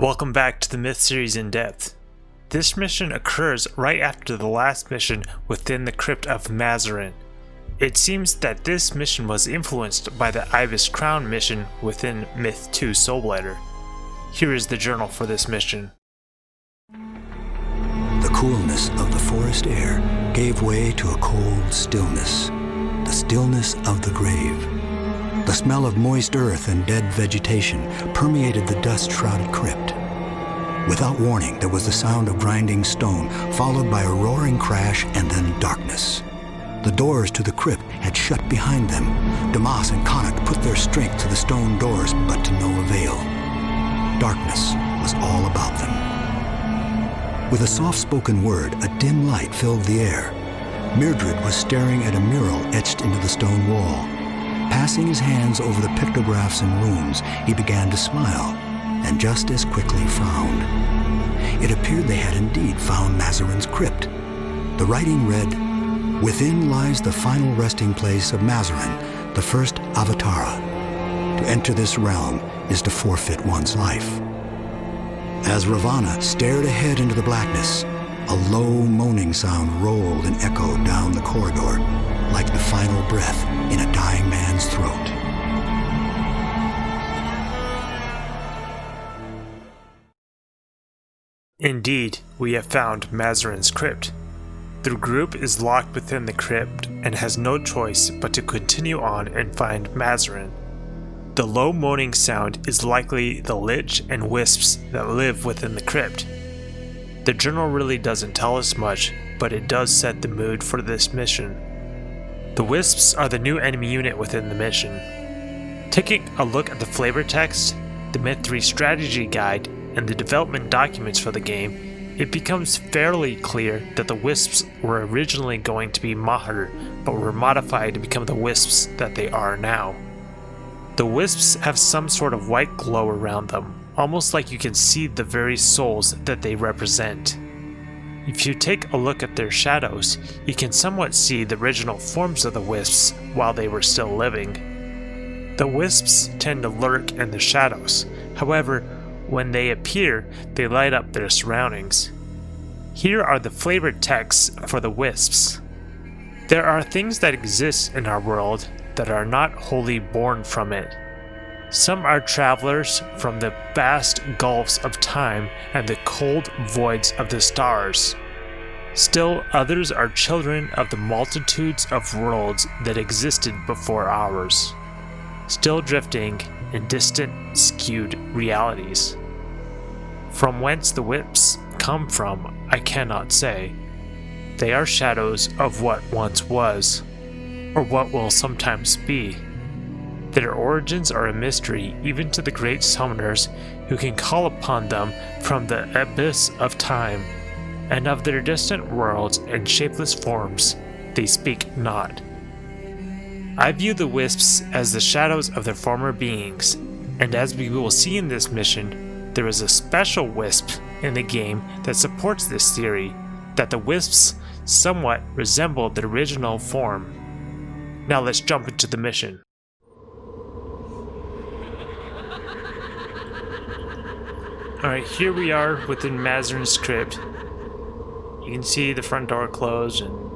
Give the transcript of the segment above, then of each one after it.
Welcome back to the Myth Series In Depth. This mission occurs right after the last mission within the Crypt of Mazzarin. It seems that this mission was influenced by the Ibis Crown mission within Myth 2 Soulblighter. Here is the journal for this mission. The coolness of the forest air gave way to a cold stillness, the stillness of the grave. The smell of moist earth and dead vegetation permeated the dust-shrouded crypt. Without warning, there was the sound of grinding stone, followed by a roaring crash and then darkness. The doors to the crypt had shut behind them. Damas and Connacht put their strength to the stone doors, but to no avail. Darkness was all about them. With a soft-spoken word, a dim light filled the air. Mildred was staring at a mural etched into the stone wall. Passing his hands over the pictographs and runes, he began to smile, and just as quickly frowned. It appeared they had indeed found Mazzarin's crypt. The writing read, "Within lies the final resting place of Mazzarin, the first Avatara. To enter this realm is to forfeit one's life." As Ravana stared ahead into the blackness, a low moaning sound rolled and echoed down the corridor, like the final breath in a dying man's throat. Indeed, we have found Mazzarin's crypt. The group is locked within the crypt and has no choice but to continue on and find Mazzarin. The low moaning sound is likely the lich and wisps that live within the crypt. The journal really doesn't tell us much, but it does set the mood for this mission. The wisps are the new enemy unit within the mission. Taking a look at the flavor text, the Myth 3 strategy guide, and the development documents for the game, it becomes fairly clear that the wisps were originally going to be Mahar, but were modified to become the wisps that they are now. The wisps have some sort of white glow around them, almost like you can see the very souls that they represent. If you take a look at their shadows, you can somewhat see the original forms of the wisps while they were still living. The wisps tend to lurk in the shadows, however, when they appear, they light up their surroundings. Here are the flavored texts for the wisps. There are things that exist in our world that are not wholly born from it. Some are travelers from the vast gulfs of time and the cold voids of the stars. Still others are children of the multitudes of worlds that existed before ours, still drifting in distant, skewed realities. From whence the wisps come from, I cannot say. They are shadows of what once was, or what will sometimes be. Their origins are a mystery even to the great summoners who can call upon them from the abyss of time, and of their distant worlds and shapeless forms they speak not. I view the wisps as the shadows of their former beings, and as we will see in this mission, there is a special wisp in the game that supports this theory, that the wisps somewhat resemble the original form. Now let's jump into the mission. Alright, here we are within Mazzarin's crypt. You can see the front door closed and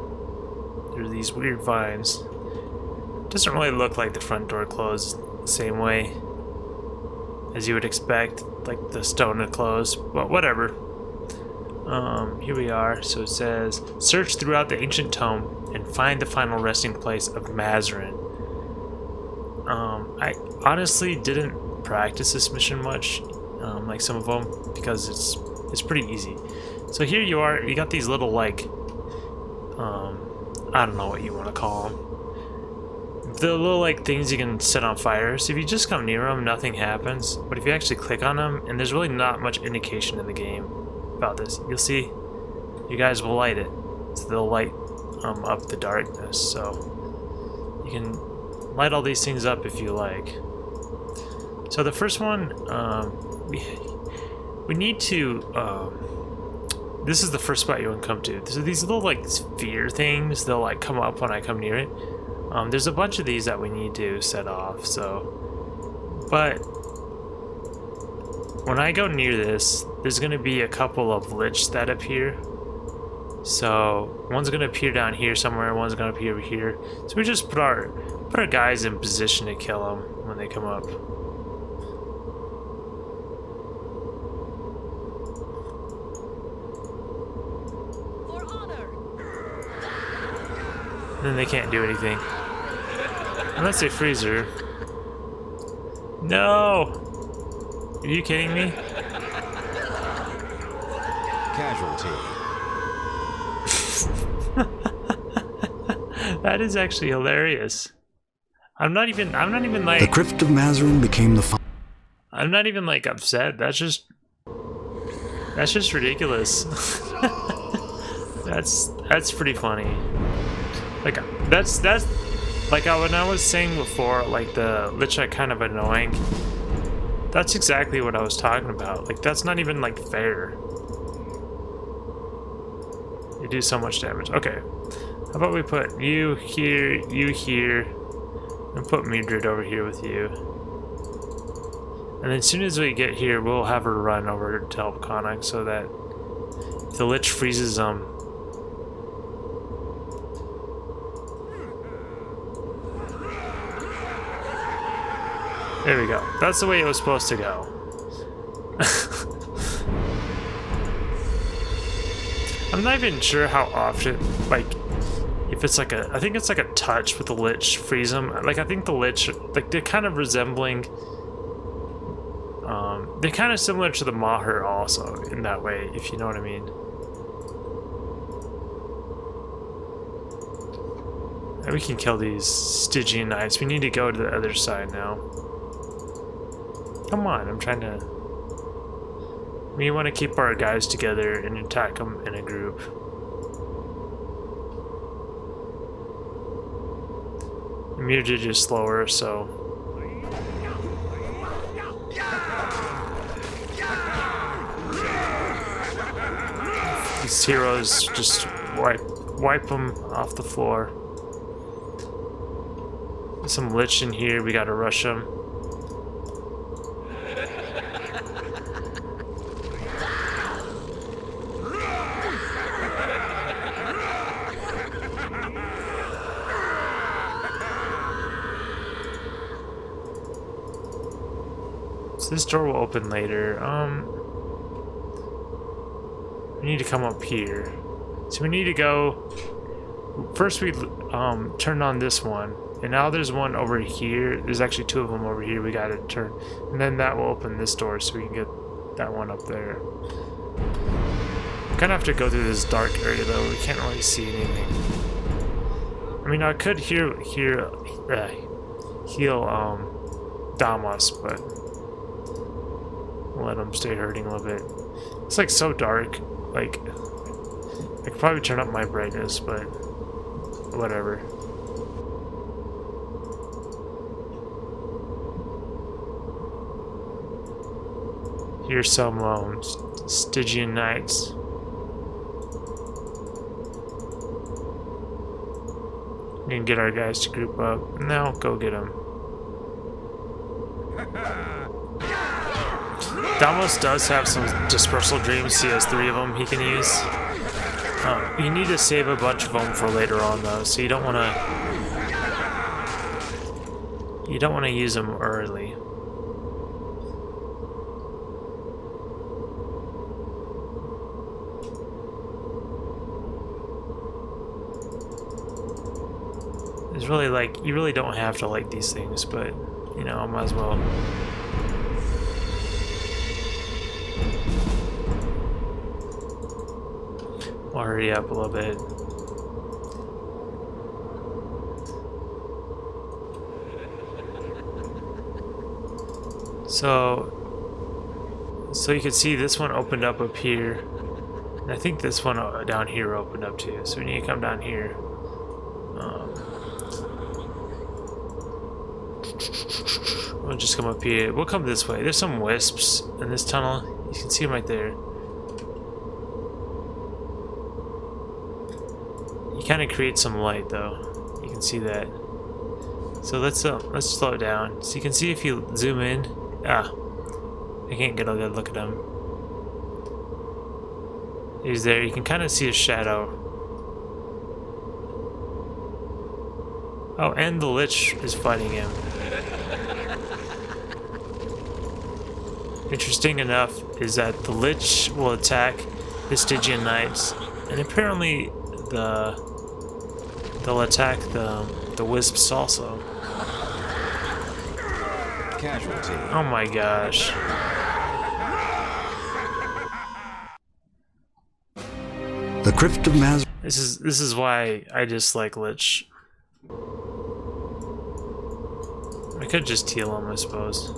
there's these weird vines. Doesn't really look like the front door closed the same way as you would expect, like the stone to close, but whatever. Here we are. So it says, search throughout the ancient tome and find the final resting place of Mazzarin. I honestly didn't practice this mission much, like some of them, because it's pretty easy. So here you are. You got these little like, I don't know what you want to call them. The little like things you can set on fire. So if you just come near them, nothing happens. But if you actually click on them, and there's really not much indication in the game about this, you'll see you guys will light it. So they'll light up the darkness. So you can light all these things up if you like. So the first one, we need to. This is the first spot you want to come to. So these little like sphere things, they'll like come up when I come near it. There's a bunch of these that we need to set off, so, but when I go near this, there's gonna be a couple of lich that appear. So one's gonna appear down here somewhere, one's gonna appear over here. So we just put our guys in position to kill them when they come up. And then they can't do anything. Unless they freeze her. No! Are you kidding me? Casualty. That is actually hilarious. I'm not even like... The Crypt of Mazzarin became the... I'm not even like upset. That's just ridiculous. That's pretty funny. Like that's like when I was saying before, like the lich are kind of annoying. That's exactly what I was talking about. Like that's not even like fair. You do so much damage. Okay. How about we put you here, and put Mildred over here with you. And then as soon as we get here, we'll have her run over to help Connacht so that if the lich freezes them. There we go. That's the way it was supposed to go. I'm not even sure how often, like, if it's like I think it's like a touch with the lich freeze them. Like, I think the lich, like, they're kind of resembling, they're kind of similar to the Maher also in that way, if you know what I mean. And we can kill these Stygian knights. We need to go to the other side now. Come on, I'm trying to... We want to keep our guys together and attack them in a group. Mildred is slower, so... These heroes just wipe them off the floor. There's some lich in here, we gotta rush them. This door will open later. We need to come up here. So we need to go... First we turned on this one. And now there's one over here. There's actually two of them over here we gotta turn. And then that will open this door so we can get that one up there. We kinda have to go through this dark area though. We can't really see anything. I mean, I could heal Damas, but... let them stay hurting a little bit. It's like so dark. Like, I could probably turn up my brightness, but whatever. Here's some Stygian knights. We can get our guys to group up. Now go get them. Damos does have some dispersal dreams. He has 3 of them he can use. You need to save a bunch of them for later on though, so you don't want to use them early. It's really like, you really don't have to like these things, but you know, I might as well. I'll hurry up a little bit. So you can see this one opened up here. And I think this one down here opened up too. So we need to come down here. We'll just come up here. We'll come this way. There's some wisps in this tunnel. You can see them right there. You kind of create some light though. You can see that. So let's slow it down. So you can see if you zoom in. I can't get a good look at him. He's there. You can kind of see his shadow. Oh, and the Lich is fighting him. Interesting enough is that the Lich will attack the Stygian Knights, and apparently they'll attack the Wisps also. Casualty. Oh my gosh. The Crypt of Mazzarin. This is why I dislike Lich. I could just heal him, I suppose.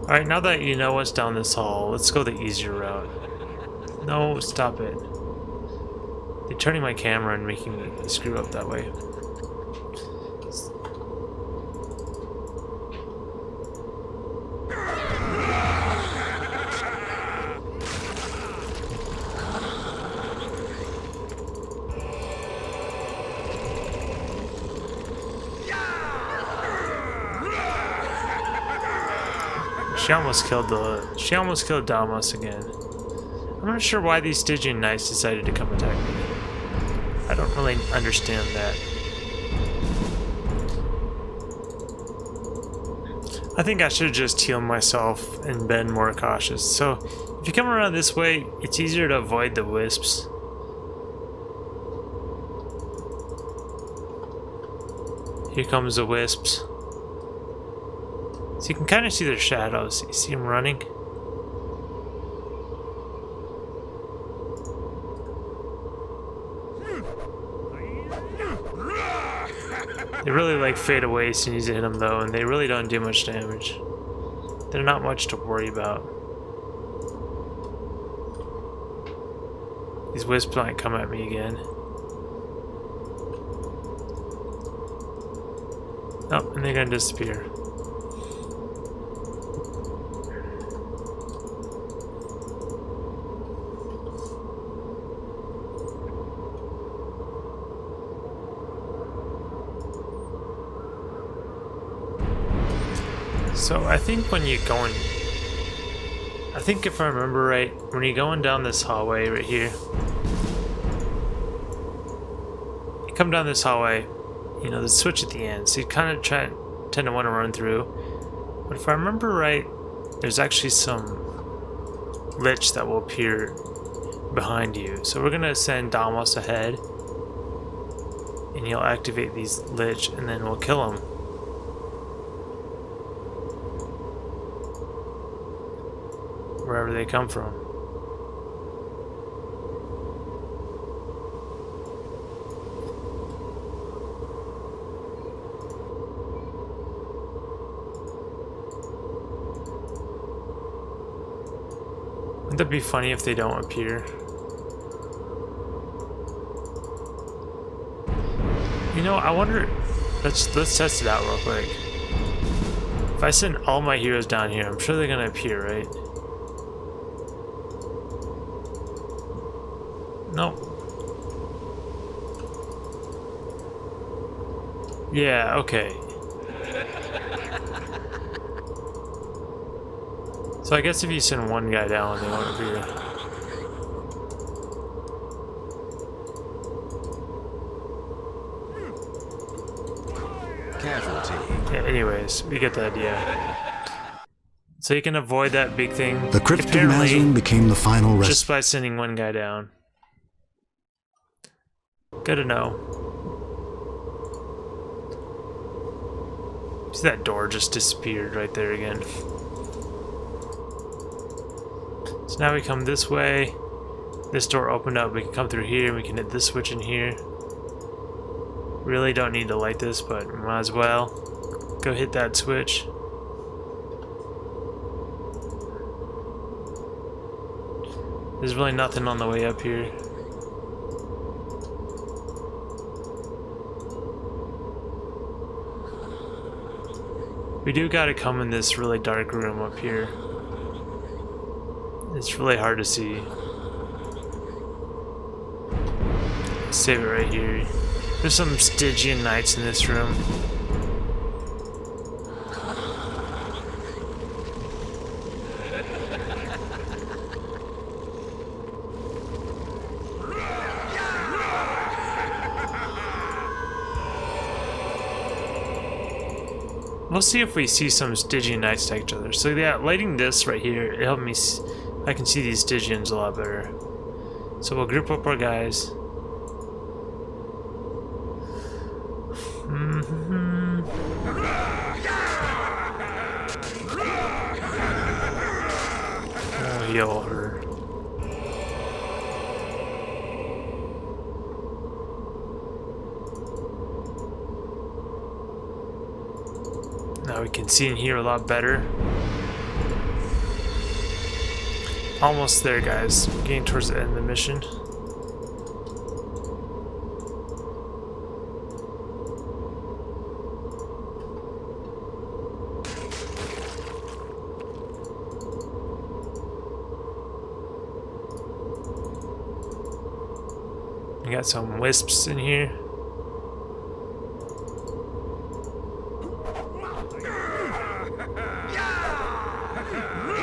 Alright, now that you know what's down this hall, let's go the easier route. No, stop it. You're turning my camera and making me screw up that way. She almost killed Damos again. I'm not sure why these Stygian Knights decided to come attack me. I don't really understand that. I think I should have just healed myself and been more cautious. So, if you come around this way, it's easier to avoid the wisps. Here comes the wisps. So you can kind of see their shadows. You see them running? They really like fade away as soon as you hit them though, and they really don't do much damage. They're not much to worry about. These wisps might come at me again. Oh, and they're gonna disappear. So I think when you're going, I think if I remember right, when you're going down this hallway right here, you come down this hallway, you know, the switch at the end, so you kind of tend to want to run through. But if I remember right, there's actually some Lich that will appear behind you. So we're gonna send Damos ahead, and he'll activate these Lich, and then we'll kill him. Wherever they come from. Wouldn't that be funny if they don't appear? You know, I wonder. Let's test it out real quick. If I send all my heroes down here, I'm sure they're gonna appear, right? Nope. Yeah, okay. So I guess if you send one guy down, they won't appear. Casualty. Yeah, anyways, we get the idea. So you can avoid that big thing. The Crypt of Mazzarin became the final rest. Just by sending one guy down. Good to know. See, that door just disappeared right there again. So now we come this way. This door opened up. We can come through here. We can hit this switch in here. Really don't need to light this, but might as well. Go hit that switch. There's really nothing on the way up here. We do gotta come in this really dark room up here. It's really hard to see. Save it right here. There's some Stygian Knights in this room. we'll see if we see some Stygian Knights attack each other. So yeah, lighting this right here, it helped me I can see these Stygians a lot better. So we'll group up our guys. Oh, heal her. Now we can see and hear a lot better. Almost there, guys. Getting towards the end of the mission. We got some wisps in here.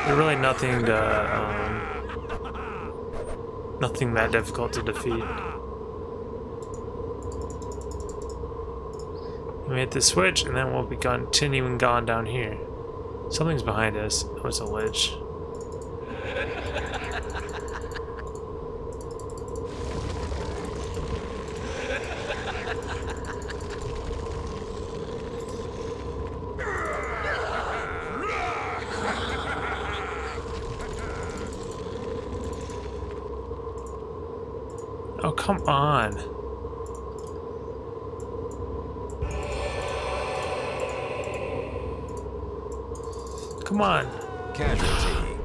They're really nothing that difficult to defeat. We hit the switch, and then we'll be continuing on down here. Something's behind us. Oh, it's a lich. Oh, come on. Come on. Casualty.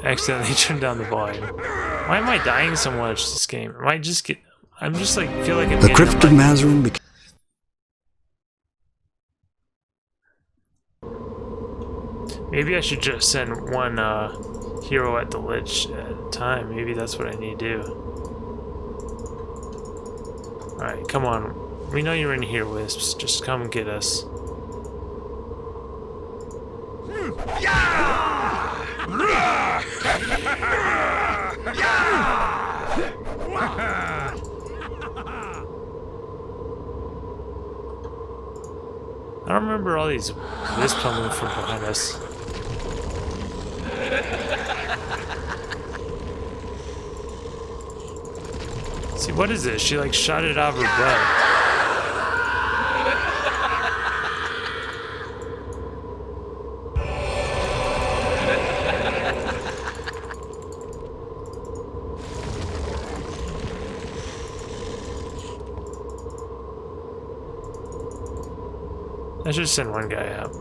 Accidentally turned down the volume. Why am I dying so much this game? Am I just get? I'm just like feel like I'm The getting Crypt of Mazzarin became. Maybe I should just send one hero at the lich at a time. Maybe that's what I need to do. Alright, come on. We know you're in here, Wisps. Just come get us. I don't remember all these wisps coming from behind us. See, what is this? She like shot it out of her butt. I should send one guy out.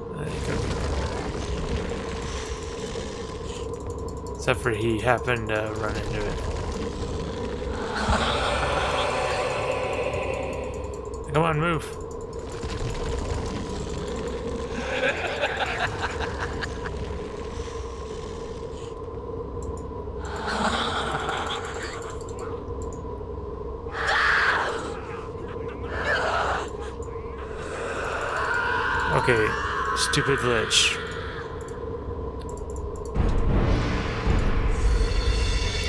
Except for he happened to run into it. Come on, move. Okay, stupid lich.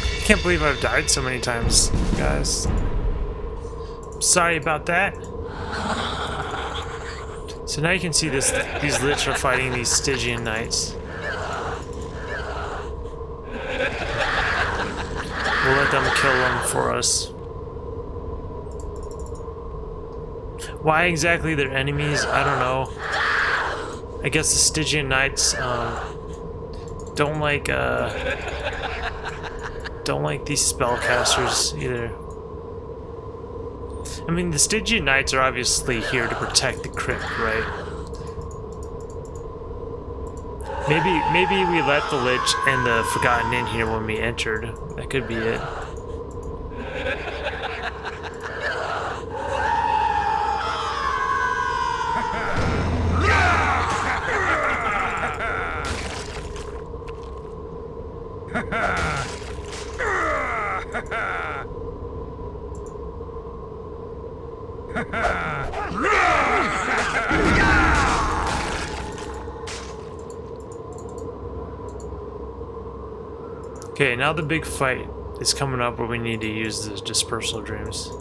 I can't believe I've died so many times, guys. Sorry about that. So now you can see this. These lich are fighting these Stygian Knights. We'll let them kill them for us. Why exactly they're enemies, I don't know. I guess the Stygian Knights don't like these spellcasters either. I mean, the Stygian Knights are obviously here to protect the Crypt, right? Maybe we let the Lich and the Forgotten in here when we entered. That could be it. Okay, now the big fight is coming up where we need to use the dispersal dreams.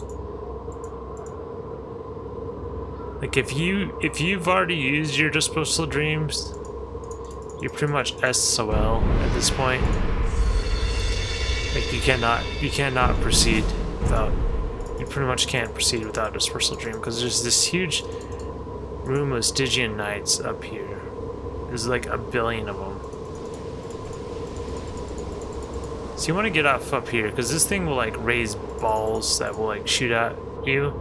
Like if you've already used your dispersal dreams, you're pretty much SOL at this point. Like you cannot proceed without. You pretty much can't proceed without dispersal dream because there's this huge room of Stygian knights up here. There's like a billion of them. So you want to get off up here because this thing will like raise balls that will like shoot at you.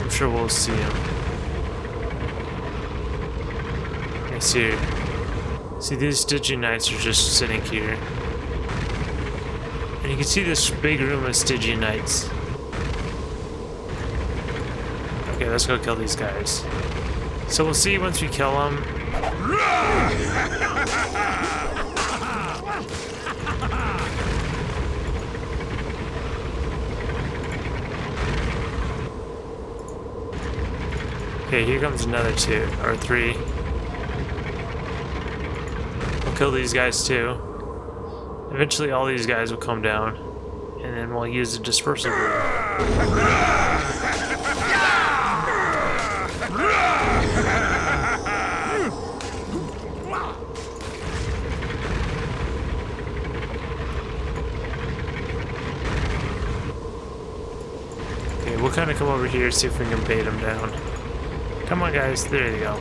I'm sure we'll see them. I see. See, these Stygian knights are just sitting here. And you can see this big room of Stygian knights. Okay, let's go kill these guys. So we'll see once we kill them. Okay, here comes another 2 or 3. We'll kill these guys too. Eventually all these guys will come down. And then we'll use the dispersal room. Okay, we'll kind of come over here, see if we can bait them down. Come on, guys. There you go.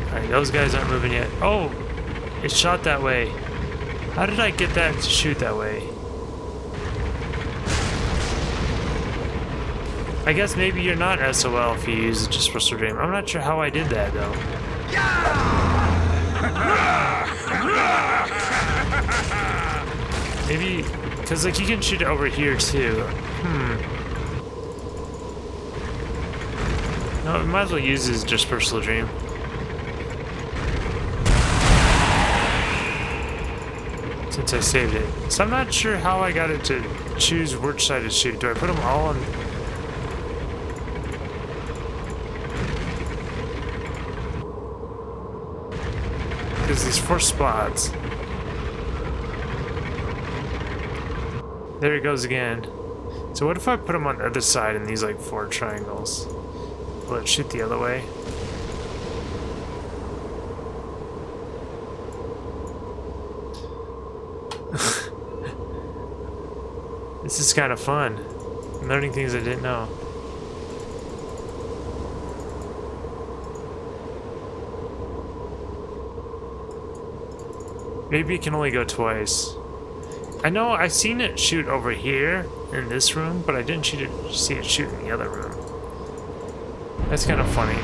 Alright, those guys aren't moving yet. Oh! It shot that way. How did I get that to shoot that way? I guess maybe you're not SOL if you use the dispersal dream. I'm not sure how I did that, though. Maybe... Because, like, you can shoot it over here, too. No, we might as well use his dispersal dream. Since I saved it. So I'm not sure how I got it to choose which side to shoot. Do I put them all on? Because there's 4 spots. There he goes again. So what if I put him on the other side in these like 4 triangles? Will it shoot the other way? This is kind of fun. I'm learning things I didn't know. Maybe it can only go twice. I know I've seen it shoot over here in this room, but I didn't see it shoot in the other room. That's kind of funny.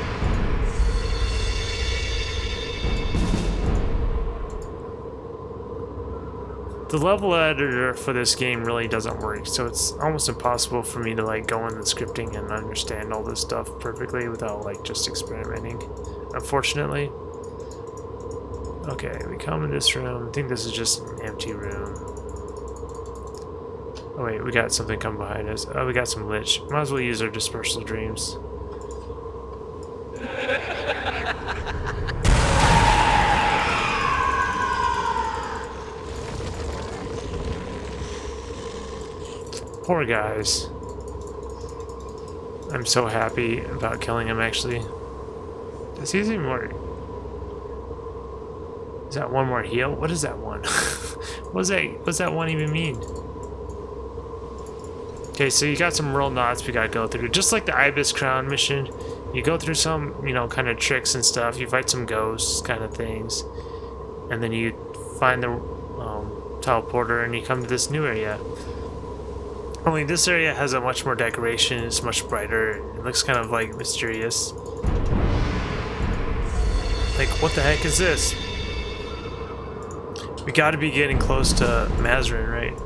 The level editor for this game really doesn't work, so it's almost impossible for me to like go in the scripting and understand all this stuff perfectly without like just experimenting, unfortunately. Okay, we come in this room. I think this is just an empty room. Oh wait, we got something coming behind us. Oh, we got some lich. Might as well use our dispersal dreams. Poor guys. I'm so happy about killing him, actually. Does he even work? Is that one more heal? What is that one? What's that one even mean? Okay, so you got some real knots we gotta go through. Just like the Ibis Crown mission, you go through some, you know, kind of tricks and stuff. You fight some ghosts kind of things. And then you find the teleporter and you come to this new area. Only this area has a much more decoration. It's much brighter. It looks kind of like mysterious. Like, what the heck is this? We gotta be getting close to Mazzarin, right?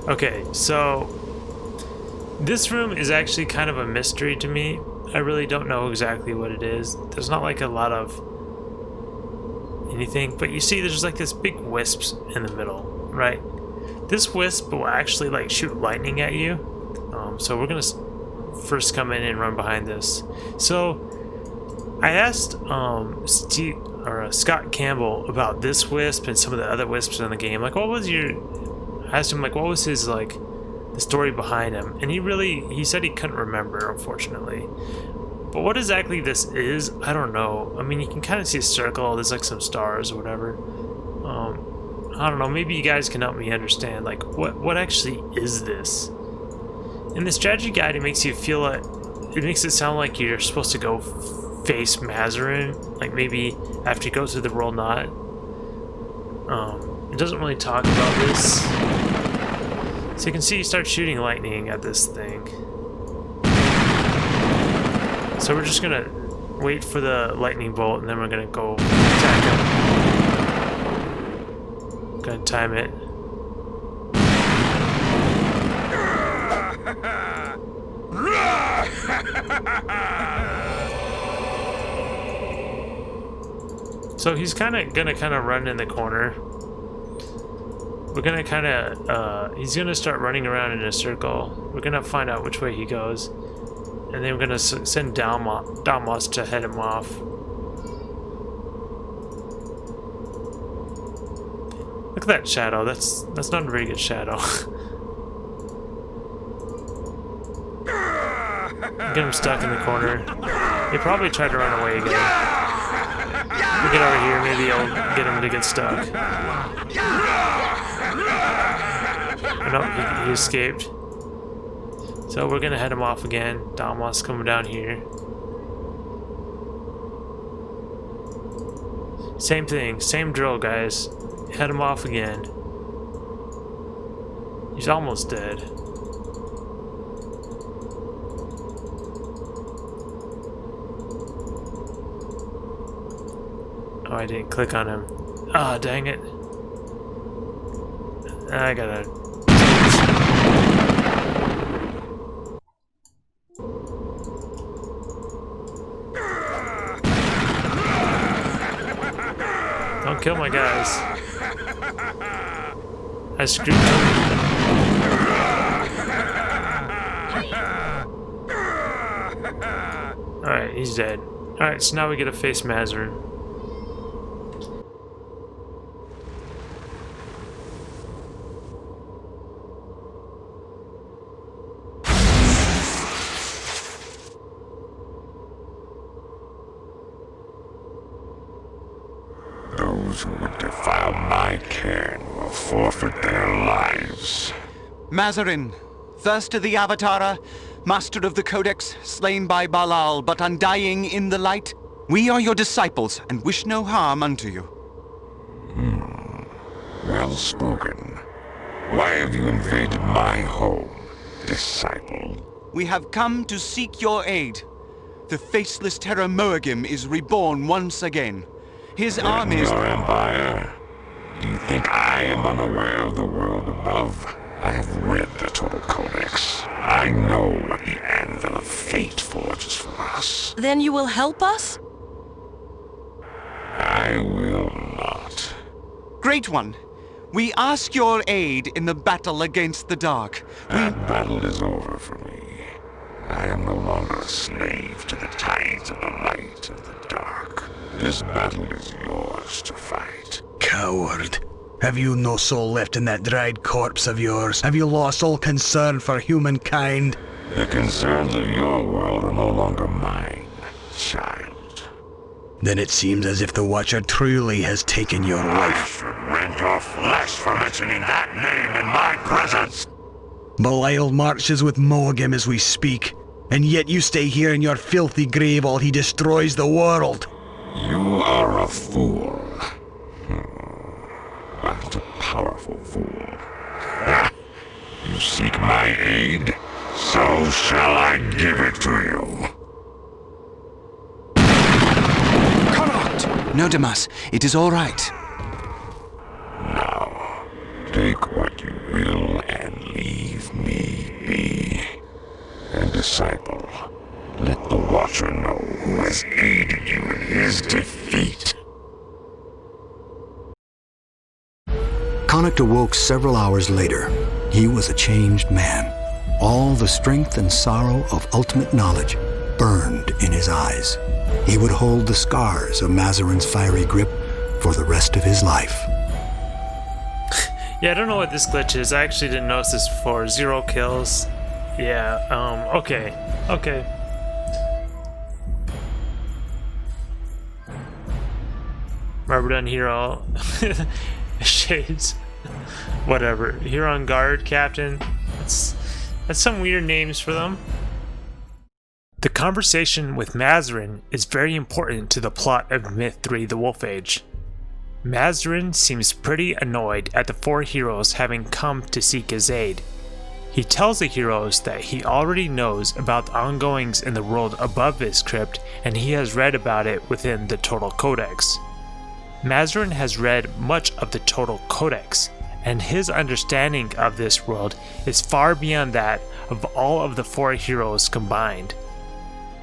Okay, so this room is actually kind of a mystery to me. I really don't know exactly what it is. There's not like a lot of anything, but you see there's like this big wisps in the middle, right? This wisp will actually like shoot lightning at you. So we're gonna first come in and run behind this. So I asked Scott Campbell about this wisp and some of the other wisps in the game. Like, what was your... I asked him, like, what was his, like, the story behind him, and he said he couldn't remember, unfortunately. But what exactly this is, I don't know. I mean, you can kind of see a circle, there's like some stars or whatever. I don't know, maybe you guys can help me understand, like, what actually is this? In the strategy guide, it makes you feel like, it makes it sound like you're supposed to go face Mazzarin, like maybe after you go through the Royal Knot. It doesn't really talk about this. So you can see you start shooting lightning at this thing. So we're just gonna wait for the lightning bolt, and then we're gonna go attack him. Gonna time it. So he's gonna run in the corner. We're gonna he's gonna start running around in a circle. We're gonna find out which way he goes, and then we're gonna send Damos to head him off. Look at that shadow. That's not a very good shadow. Get him stuck in the corner. He probably tried to run away again. We'll get over here. Maybe I'll get him to get stuck. Oh, no, he escaped. So we're gonna head him off again. Damos coming down here. Same thing, same drill, guys. Head him off again. He's almost dead. Oh, I didn't click on him. Ah, oh, dang it. I gotta... Don't kill my guys. I screwed him. Alright, he's dead. Alright, so now we get to face Mazzarin. Those who would defile my cairn will forfeit their lives. Mazzarin, first of the Avatara, master of the Codex, slain by Balal, but undying in the light, we are your disciples and wish no harm unto you. Well spoken. Why have you invaded my home, disciple? We have come to seek your aid. The faceless Terra Moagim is reborn once again. His armies... Your empire? Do you think I am unaware of the world above? I have read the Total Codex. I know what the Anvil of Fate forges for us. Then you will help us? I will not. Great One, we ask your aid in the battle against the Dark. That battle is over for me. I am no longer a slave to the tides of the light and the dark. This battle is yours to fight. Coward. Have you no soul left in that dried corpse of yours? Have you lost all concern for humankind? The concerns of your world are no longer mine, child. Then it seems as if the Watcher truly has taken your I life. should rend your flesh for mentioning that name in my presence. Belial marches with Moagim as we speak, and yet you stay here in your filthy grave while he destroys the world. You are a fool. But a powerful fool. You seek my aid, so shall I give it to you. No, Damas, it is all right. Now, take what you will and leave me be. And disciple, let the Watcher know who has aided you in his defeat. Connacht awoke several hours later. He was a changed man. All the strength and sorrow of ultimate knowledge burned in his eyes. He would hold the scars of Mazzarin's fiery grip for the rest of his life. Yeah, I don't know what this glitch is. I actually didn't notice this before. 0 kills. Yeah, okay. Okay. We're done hero. Shades. Whatever. Hero on guard, captain. That's some weird names for them. The conversation with Mazzarin is very important to the plot of Myth 3: The Wolf Age. Mazzarin seems pretty annoyed at the 4 heroes having come to seek his aid. He tells the heroes that he already knows about the ongoings in the world above his crypt, and he has read about it within the Total Codex. Mazzarin has read much of the Total Codex, and his understanding of this world is far beyond that of all of the 4 heroes combined.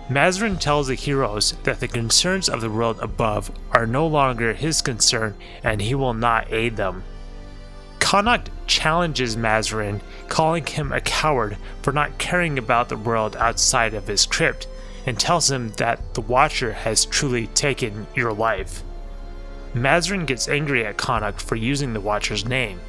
Mazzarin tells the heroes that the concerns of the world above are no longer his concern, and he will not aid them. Connacht challenges Mazzarin, calling him a coward for not caring about the world outside of his crypt, and tells him that the Watcher has truly taken your life. Mazzarin gets angry at Connacht for using the Watcher's name.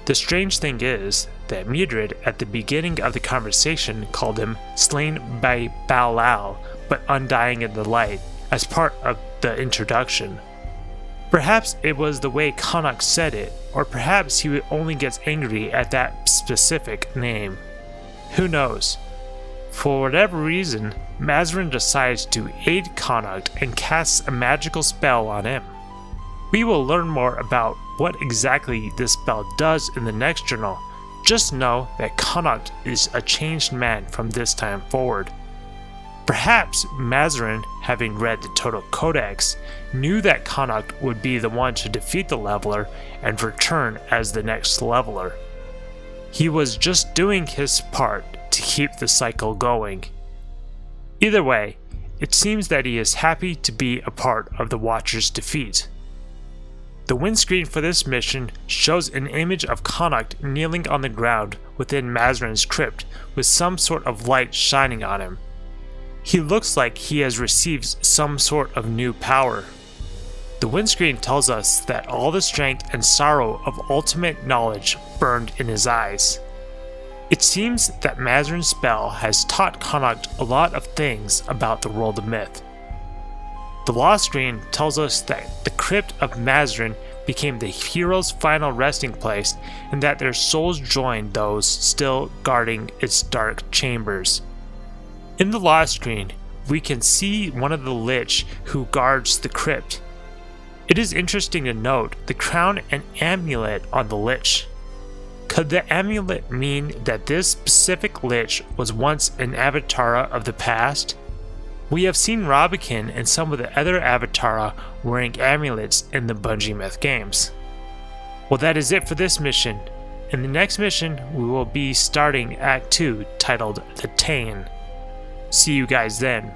The strange thing is that Mudred at the beginning of the conversation called him slain by Balal, but undying in the light, as part of the introduction. Perhaps it was the way Connacht said it, or perhaps he only gets angry at that specific name. Who knows? For whatever reason, Mazzarin decides to aid Connacht and casts a magical spell on him. We will learn more about what exactly this spell does in the next journal. Just know that Connacht is a changed man from this time forward. Perhaps Mazzarin, having read the Total Codex, knew that Connacht would be the one to defeat the leveler and return as the next leveler. He was just doing his part to keep the cycle going. Either way, it seems that he is happy to be a part of the Watcher's defeat. The windscreen for this mission shows an image of Connacht kneeling on the ground within Mazzarin's crypt with some sort of light shining on him. He looks like he has received some sort of new power. The windscreen tells us that all the strength and sorrow of ultimate knowledge burned in his eyes. It seems that Mazzarin's spell has taught Connacht a lot of things about the world of myth. The lost screen tells us that the crypt of Mazzarin became the hero's final resting place, and that their souls joined those still guarding its dark chambers. In the lost screen, we can see one of the Lich who guards the crypt. It is interesting to note the crown and amulet on the Lich. Could the amulet mean that this specific Lich was once an Avatara of the past? We have seen Robikin and some of the other Avatara wearing amulets in the Bungie Myth games. Well, that is it for this mission. In the next mission, we will be starting Act 2, titled The Tane. See you guys then.